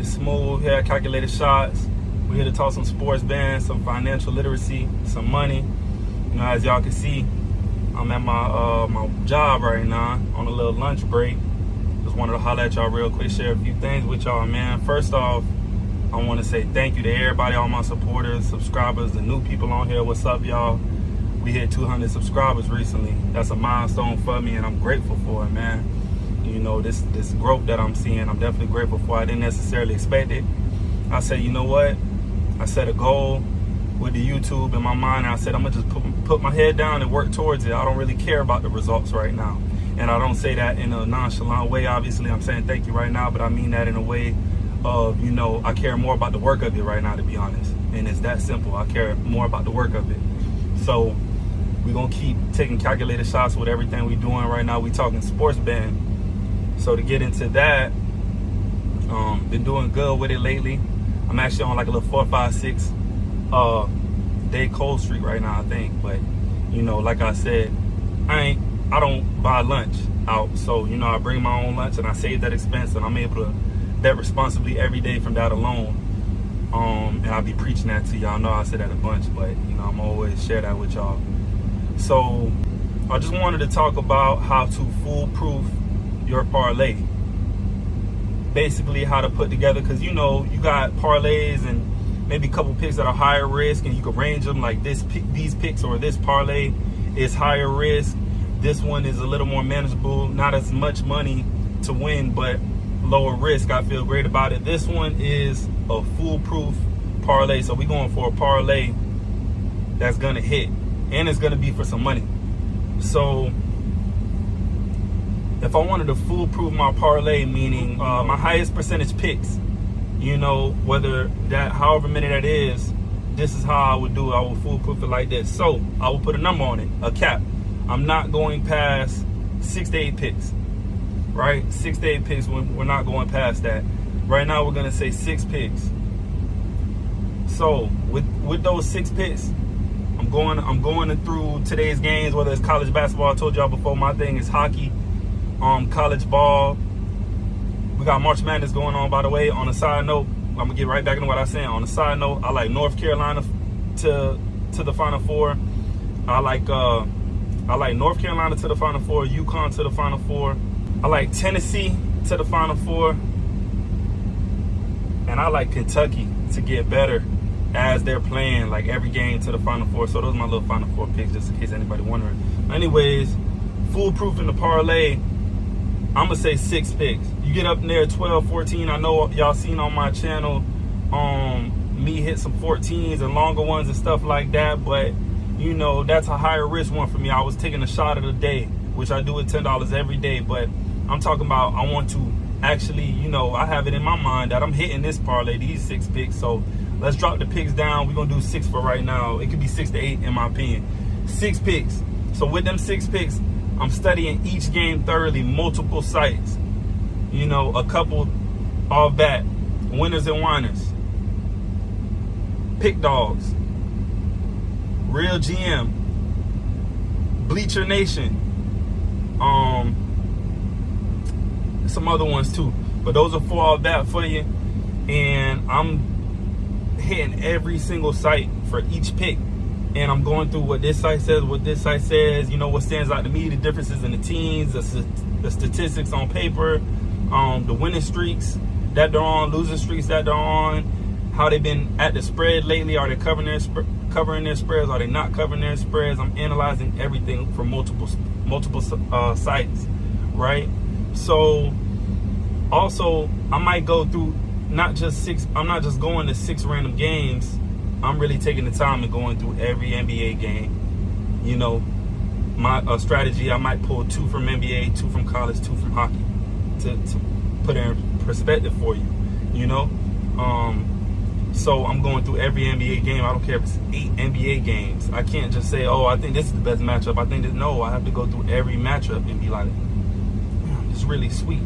It's Smooth here, Calculated Shots. We're here to talk some sports bands, some financial literacy, some money. You know, as y'all can see, I'm at my job right now on a little lunch break. Just wanted to holler at y'all real quick, share a few things with y'all, man. First off, I want to say thank you to everybody, all my supporters, subscribers, the new people on here. What's up, y'all? We hit 200 subscribers recently. That's a milestone for me, and I'm grateful for it, man. You know, this growth that I'm seeing, I'm definitely grateful for. I didn't necessarily expect it. I said, you know what? I set a goal with the YouTube in my mind. I said, I'm going to just put my head down and work towards it. I don't really care about the results right now. And I don't say that in a nonchalant way. Obviously, I'm saying thank you right now, but I mean that in a way of, you know, I care more about the work of it right now, to be honest. And it's that simple. I care more about the work of it. So we're going to keep taking calculated shots with everything we're doing right now. We talking sports band. So to get into that, been doing good with it lately. I'm actually on like a little 4, 5, 6 day cold streak right now, I think. But you know, like I said, I don't buy lunch out. So you know, I bring my own lunch and I save that expense, and I'm able to bet responsibly every day from that alone. And I'll be preaching that to y'all. I know I said that a bunch, but you know, I'm always share that with y'all. So I just wanted to talk about how to foolproof your parlay. Basically how to put together, because you know, you got parlays and maybe a couple picks that are higher risk, and you can range them like these picks, or this parlay is higher risk, this one is a little more manageable, not as much money to win but lower risk. I feel great about it. This one is a foolproof parlay, so we're going for a parlay that's gonna hit, and it's gonna be for some money. So if I wanted to foolproof my parlay, meaning my highest percentage picks, you know, whether that, however many that is, this is how I would do it. I would foolproof it like this. So I will put a number on it, a cap. I'm not going past 6 to 8 picks, right? 6 to 8 picks, we're not going past that. Right now we're gonna say 6 picks. So with those 6 picks, I'm going through today's games, whether it's college basketball. I told y'all before, my thing is hockey. College ball. We got March Madness going on, by the way. On a side note, I'm gonna get right back into what I said. On a side note, I like North Carolina to the Final Four. I like North Carolina to the Final Four, UConn to the Final Four. I like Tennessee to the Final Four, and I like Kentucky to get better as they're playing like every game to the Final Four. So those are my little Final Four picks, just in case anybody wondering. Anyways, foolproof in the parlay, I'm gonna say 6 picks. You get up in there 12, 14. I know y'all seen on my channel me hit some 14s and longer ones and stuff like that, but you know, that's a higher risk one for me. I was taking a shot of the day, which I do at $10 every day, but I'm talking about I want to actually, you know, I have it in my mind that I'm hitting this parlay, these 6 picks. So let's drop the picks down. We're gonna do 6 for right now. It could be 6 to 8 in my opinion. 6 picks. So with them 6 picks, I'm studying each game thoroughly, multiple sites. You know, a couple off bat, winners and whiners, Pick Dogs, Real GM, Bleacher Nation, some other ones too. But those are 4 off bat for you. And I'm hitting every single site for each pick. And I'm going through what this site says, what this site says, you know, what stands out to me, the differences in the teams, the statistics on paper, the winning streaks that they're on, losing streaks that they're on, how they've been at the spread lately. Are they covering their spreads? Are they not covering their spreads? I'm analyzing everything from multiple sites, right? So also, I might go through not just 6, I'm not just going to 6 random games. I'm really taking the time and going through every NBA game. You know, my strategy, I might pull 2 from NBA, 2 from college, 2 from hockey to put it in perspective for you, you know? So I'm going through every NBA game. I don't care if it's 8 NBA games. I can't just say, oh, I think this is the best matchup. I think that, no, I have to go through every matchup and be like, man, this is really sweet.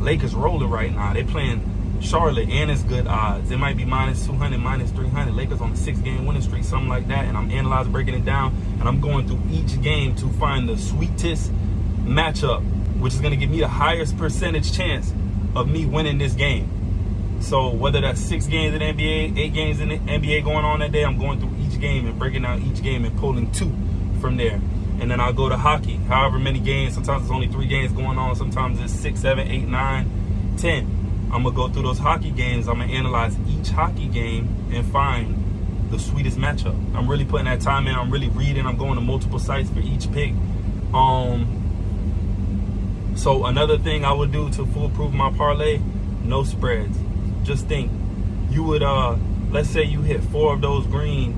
Lakers rolling right now. They playing Charlotte, and it's good odds. It might be minus 200, minus 300. Lakers on a 6-game winning streak, something like that. And I'm analyzing, breaking it down, and I'm going through each game to find the sweetest matchup, which is going to give me the highest percentage chance of me winning this game. So whether that's 6 games in the NBA, 8 games in the NBA going on that day, I'm going through each game and breaking down each game and pulling 2 from there. And then I'll go to hockey, however many games. Sometimes it's only 3 games going on. Sometimes it's 6, 7, 8, 9, 10. I'm going to go through those hockey games. I'm going to analyze each hockey game and find the sweetest matchup. I'm really putting that time in. I'm really reading. I'm going to multiple sites for each pick. So another thing I would do to foolproof my parlay, no spreads. Just think, you would, let's say you hit 4 of those green,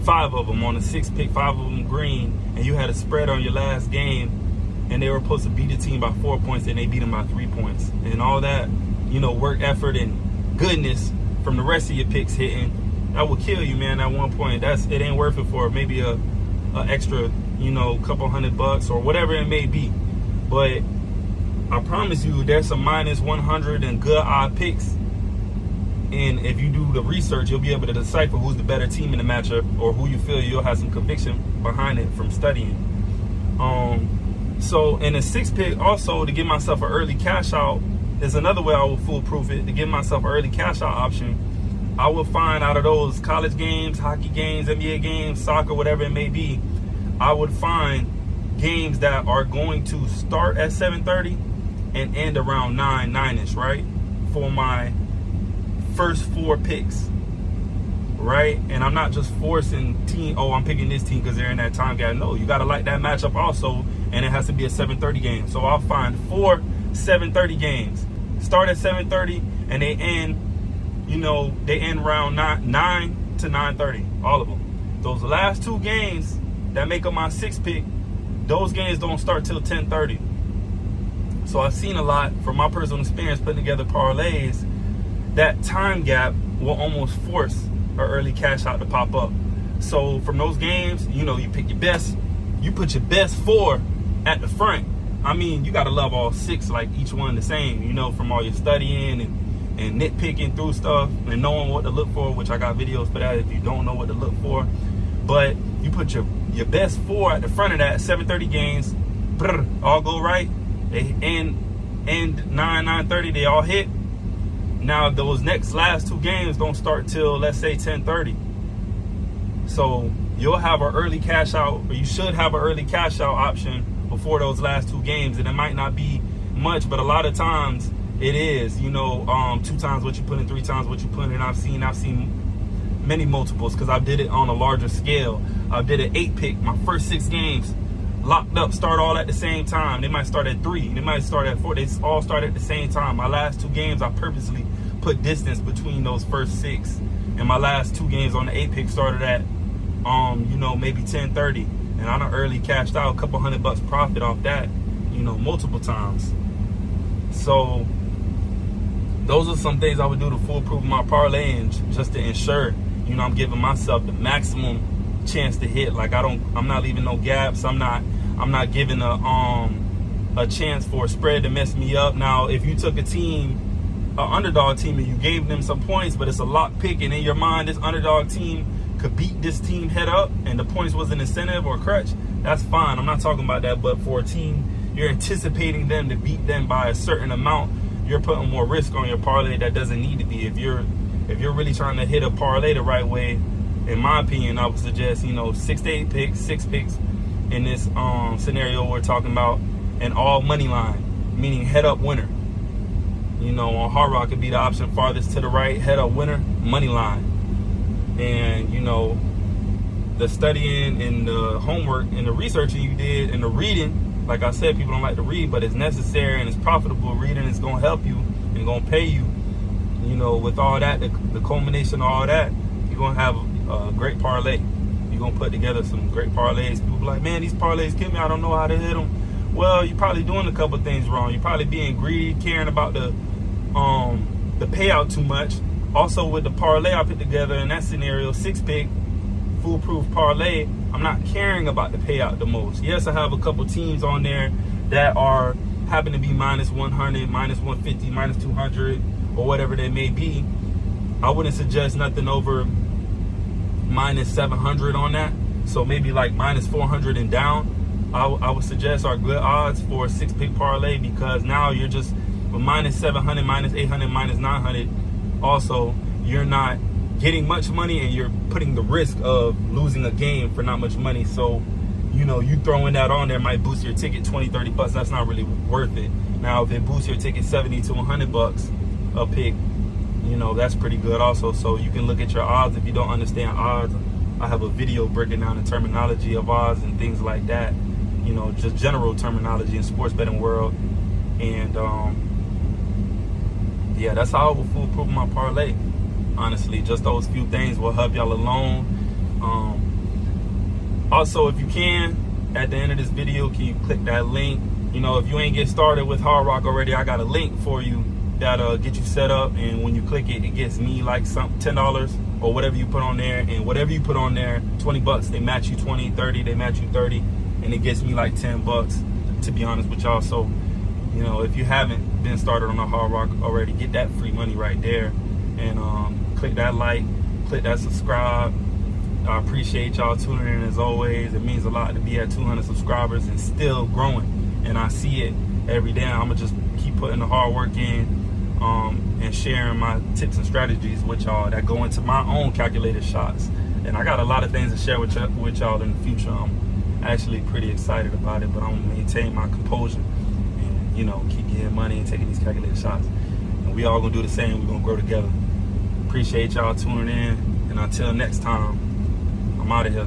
5 of them on a 6 pick, 5 of them green, and you had a spread on your last game, and they were supposed to beat the team by 4 points, and they beat them by 3 points. And all that, work, effort, and goodness from the rest of your picks hitting, that will kill you, man, at one point. It ain't worth it for maybe a extra, couple $100 or whatever it may be. But I promise you, there's some minus 100 and good odd picks. And if you do the research, you'll be able to decipher who's the better team in the matchup, or who you feel you'll have some conviction behind it from studying. So in a 6 pick, also to give myself an early cash out is another way I will foolproof it. To give myself an early cash out option, I will find out of those college games, hockey games, NBA games, soccer, whatever it may be, I would find games that are going to start at 7:30 and end around 9-ish, right? For my first 4 picks, right? And I'm not just forcing I'm picking this team because they're in that time gap. No, you got to like that matchup also, and it has to be a 7:30 game. So I'll find 4 7:30 games. Start at 7:30 and they end, they end around 9 to 9:30, all of them. Those last 2 games that make up my 6 pick, those games don't start till 10:30. So I've seen a lot from my personal experience putting together parlays. That time gap will almost force an early cash out to pop up. So from those games, you pick your best, you put your best 4 at the front. I mean, you got to love all 6, like each one the same, from all your studying and nitpicking through stuff and knowing what to look for, which I got videos for that if you don't know what to look for. But you put your best 4 at the front of that 7:30 games, all go right. They end 9:30, they all hit. Now those last 2 games don't start till, let's say, 10:30. So you'll have an early cash out, or you should have an early cash out option before those last 2 games. And it might not be much, but a lot of times it is, 2 times what you put in, 3 times what you put in. I've seen many multiples because I did it on a larger scale. I did an 8 pick, my first 6 games locked up, start all at the same time. They might start at 3, they might start at 4, they all start at the same time. My last 2 games, I purposely put distance between those first 6, and my last 2 games on the 8 pick started at maybe 10:30, and I done early cashed out a couple $100 profit off that, multiple times. So those are some things I would do to foolproof my parlay, and just to ensure I'm giving myself the maximum chance to hit. Like I'm not leaving no gaps. I'm not giving a chance for a spread to mess me up. Now, if you took an underdog team, and you gave them some points, but it's a lock pick, and in your mind this underdog team could beat this team head up, and the points was an incentive or crutch, that's fine. I'm not talking about that. But for a team, you're anticipating them to beat them by a certain amount, you're putting more risk on your parlay that doesn't need to be. If you're really trying to hit a parlay the right way, in my opinion, I would suggest 6 to 8 picks, 6 picks in this scenario we're talking about, and all money line, meaning head up winner. On Hard Rock, it'd be the option farthest to the right, head up winner, money line. And the studying and the homework and the researching you did and the reading, like I said, people don't like to read, but it's necessary and it's profitable. Reading is going to help you and going to pay you. With all that, the culmination of all that, you're going to have a great parlay. You're going to put together some great parlays. People be like, man, these parlays kill me. I don't know how to hit them. Well, you're probably doing a couple things wrong. You're probably being greedy, caring about the payout too much. Also, with the parlay I put together in that scenario, 6 pick, foolproof parlay, I'm not caring about the payout the most. Yes, I have a couple teams on there that happen to be minus 100, minus 150, minus 200, or whatever they may be. I wouldn't suggest nothing over minus 700 on that. So maybe like minus 400 and down, I would suggest are good odds for a 6 pick parlay, because now you're just with minus 700, minus 800, minus 900, Also, you're not getting much money and you're putting the risk of losing a game for not much money. So, you know, you throwing that on there might boost your ticket 20, 30 bucks. That's not really worth it. Now, if it boosts your ticket 70 to 100 bucks a pick, you know, that's pretty good also. So you can look at your odds. If you don't understand odds, I have a video breaking down the terminology of odds and things like that. You know, just general terminology in sports betting world. And yeah, that's how I will foolproof my parlay. Honestly, just those few things will help y'all alone. Also, if you can, at the end of this video, can you click that link? You know, if you ain't get started with Hard Rock already, I got a link for you that'll get you set up. And when you click it, it gets me like $10 or whatever you put on there. And whatever you put on there, 20 bucks, they match you 20, 30, they match you 30. And it gets me like 10 bucks, to be honest with y'all. So, you know, if you haven't been started on the Hard Rock already, get that free money right there. And click that like, click that subscribe. I appreciate y'all tuning in as always. It means a lot to be at 200 subscribers and still growing. And I see it every day. I'm gonna just keep putting the hard work in and sharing my tips and strategies with y'all that go into my own calculated shots. And I got a lot of things to share with y'all in the future. I'm actually pretty excited about it, but I'm gonna maintain my composure and, you know, keep getting money and taking these calculated shots. And we all gonna do the same. We're gonna grow together. Appreciate y'all tuning in, and until next time, I'm out of here.